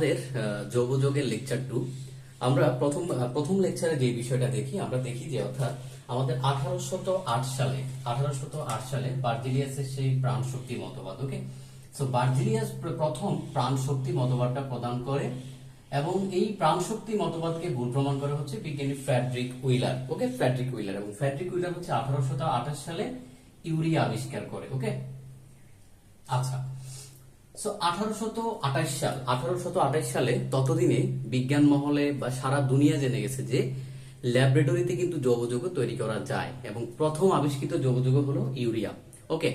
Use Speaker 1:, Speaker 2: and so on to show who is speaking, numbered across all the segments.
Speaker 1: আমাদের যৌগযোগের লেকচার 2। আমরা প্রথম লেকচারে যে বিষয়টা আমরা দেখি যে অর্থাৎ আমাদের 1808 সালে বার্জিলিয়াসের সেই প্রাণ শক্তি মতবাদ। ওকে, সো বার্জিলিয়াস প্রথম প্রাণ শক্তি মতবাদটা প্রদান করে এবং এই প্রাণ শক্তি মতবাদকে ভুল প্রমাণ করে হচ্ছে বিজ্ঞানী ফ্রেডরিক উইলার। ওকে, ফ্রেডরিক উইলার এবং ফ্রেডরিক উইলার হচ্ছে 1828 সালে ইউরিয়া আবিষ্কার করে। ওকে, আচ্ছা, সো 1828 সালে ততদিনে বিজ্ঞান মহলে বা সারা দুনিয়া জেনে গেছে যে ল্যাবরেটরিতে কিন্তু যৌগযৌগ তৈরি করা যায় এবং প্রথম আবিষ্কৃত যৌগযৌগ হলো ইউরিয়া। ওকে,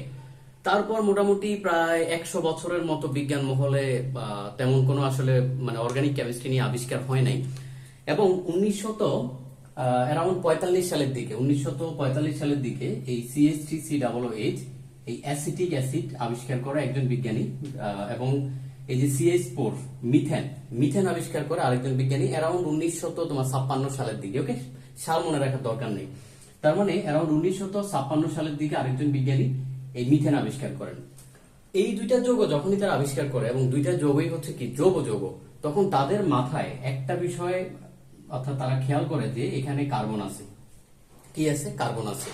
Speaker 1: তারপর মোটামুটি প্রায় 100 বছরের মতো বিজ্ঞান মহলে তেমন কোনো আসলে মানে অর্গানিক কেমিস্ট্রি নিয়ে আবিষ্কার হয় নাই এবং 1945 সালের দিকে এই CH3COOH এই অ্যাসিটিক অ্যাসিড আবিষ্কার করে একজন বিজ্ঞানী এবং এই যে CH4 মিথেন আবিষ্কার করে আরেকজন বিজ্ঞানী অ্যারাউন্ড 1956 সালের দিকে। ওকে, সাল মনে রাখার দরকার নেই, তার মানে অ্যারাউন্ড 1956 সালের দিকে আরেকজন বিজ্ঞানী এই মিথেন আবিষ্কার করেন। এই দুইটা যৌগ যখনই তারা আবিষ্কার করে এবং দুইটা যৌগই হচ্ছে কি যৌগ, তখন তাদের মাথায় একটা বিষয় অর্থাৎ তারা খেয়াল করে যে এখানে কার্বন আছে। কি আছে? কার্বন আছে।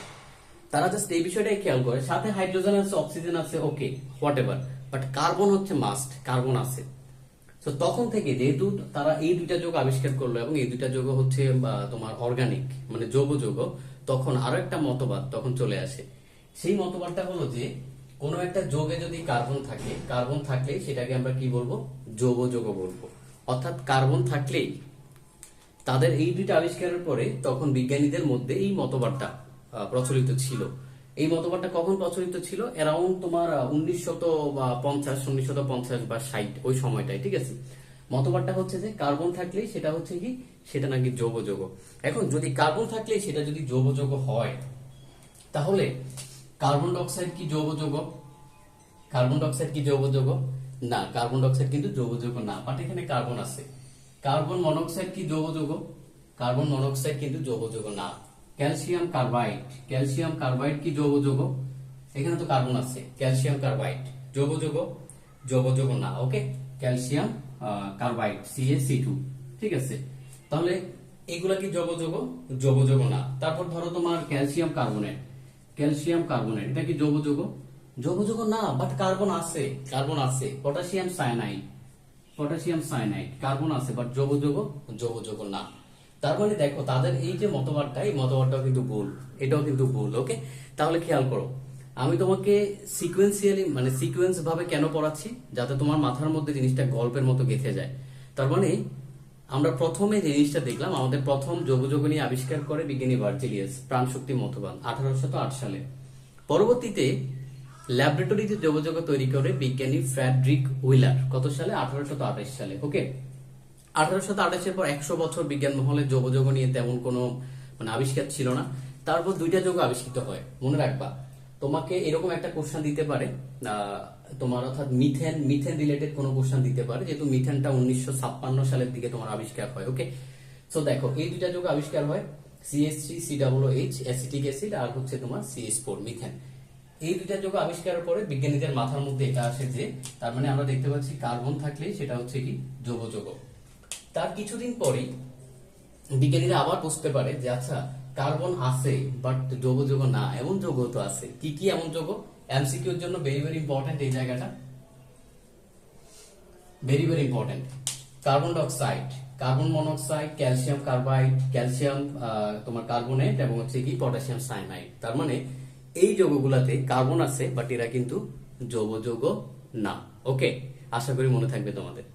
Speaker 1: তারা জাস্ট এই বিষয়টাই খেয়াল করে, সাথে হাইড্রোজেন আছে, অক্সিজেন আছে, okay what ever, but carbon হচ্ছে মাস্ট, কার্বন আছে। তো তখন থেকে যেহেতু তারা এই দুইটা যৌগ আবিষ্কার করলো এবং এই দুইটা যৌগ হচ্ছে তোমার অর্গানিক মানে যৌগ, তখন আরো একটা মতবাদ তখন চলে আসে। সেই মতবাদটা হলো যে কোনো একটা যৌগে যদি কার্বন থাকলে সেটাকে আমরা কি বলবো? যৌগ বলবো। অর্থাৎ কার্বন থাকলেই তাদের এই দুইটা আবিষ্কারের পরে তখন বিজ্ঞানীদের মধ্যে এই মতবাদটা প্রচলিত ছিল। এই মতবাদটা কখন প্রচলিত ছিল? অ্যারাউন্ড তোমার 1950 বা 60 ওই সময়টাই। ঠিক আছে, মতবাদটা হচ্ছে যে কার্বন থাকলেই সেটা হচ্ছে কি, সেটা নাকি যৌগ। এখন যদি কার্বন থাকলেই সেটা যদি যৌগ হয় তাহলে কার্বন ডাই অক্সাইড কি যৌগ? কার্বন ডাই অক্সাইড কি যৌগ? না, কার্বন ডাই অক্সাইড কিন্তু যৌগ না, বাট এখানে কার্বন আছে। কার্বন মনোক্সাইড কি যৌগ? কার্বন মনোক্সাইড কিন্তু যৌগ না। ক্যালসিয়াম কার্বাইড কি যৌগ? এখানে তো কার্বন আছে। ক্যালসিয়াম কার্বাইড যৌগ না। ওকে, ক্যালসিয়াম কার্বাইড CaC2। ঠিক আছে, তাহলে এগুলা কি যৌগ না। তারপর ধরো তোমার ক্যালসিয়াম কার্বনেট এটা কি যৌগ না, বাট কার্বন আছে। পটাশিয়াম সায়ানাইড কার্বন আছে, বাট যৌগ না। তার মানে দেখো তাদের এই যে মতবাদটাও কিন্তু ভুল, এটাও কিন্তু ভুল। ওকে, তাহলে খেয়াল করো, আমি তোমাকে সিকোয়েন্স ভাবে কেন পড়াচ্ছি, যাতে তোমার মাথার মধ্যে জিনিসটা গল্পের মতো গেঁথে যায়। তার মানে আমরা প্রথমে যে জিনিসটা দেখলাম, আমাদের প্রথম যৌগ নিয়ে আবিষ্কার করে বিজ্ঞানী বার্জিলিয়াস প্রাণশক্তি মতবাদ 1808 সালে। পরবর্তীতে ল্যাবরেটরিতে যৌগ তৈরি করে বিজ্ঞানী ফ্রেডরিক উইলার কত সালে? 1828 সালে। ওকে, 1828 পর 100 বছর বিজ্ঞান মহলে যৌগ নিয়ে তেমন কোনো আবিষ্কার ছিল না। তারপর দুইটা যৌগ আবিষ্কৃত হয়। মনে রাখবা, তোমাকে এরকম একটা কোশ্চেন দিতে পারে তোমার অর্থাৎ মিথেন রিলেটেড কোনো কোশ্চেন দিতে পারে, যেহেতু মিথেনটা 1956 সালের দিকে তোমার আবিষ্কার হয়। ওকে, সো দেখো এই দুইটা যৌগ আবিষ্কার হয়, CH3COOH অ্যাসিটিক অ্যাসিড আর হচ্ছে তোমার CH4 মিথেন। এই দুইটা যৌগ আবিষ্কারের পরে বিজ্ঞানীদের মাথার মধ্যে এটা আসে যে তার মানে আমরা দেখতে পাচ্ছি কার্বন থাকলে সেটা হচ্ছে কি যৌগ। তার কিছুদিন পরেই বিজ্ঞানীরা আবার বুঝতে পারে যে আচ্ছা কার্বন আছে বাট যৌগ না, এমন যৌগ তো আছে। কি এমন যৌগ? MCQ এর জন্য ভেরি ইম্পর্টেন্ট এই জায়গাটা, very important. Carbon die oxide, carbon monoxide, calcium carbide, calcium তোমার কার্বনেট এবং হচ্ছে কি পটাশিয়াম সায়ানাইড। তার মানে এই যৌগগুলাতে কার্বন আছে বাট এরা কিন্তু যৌগ না। ওকে, আশা করি মনে থাকবে তোমাদের।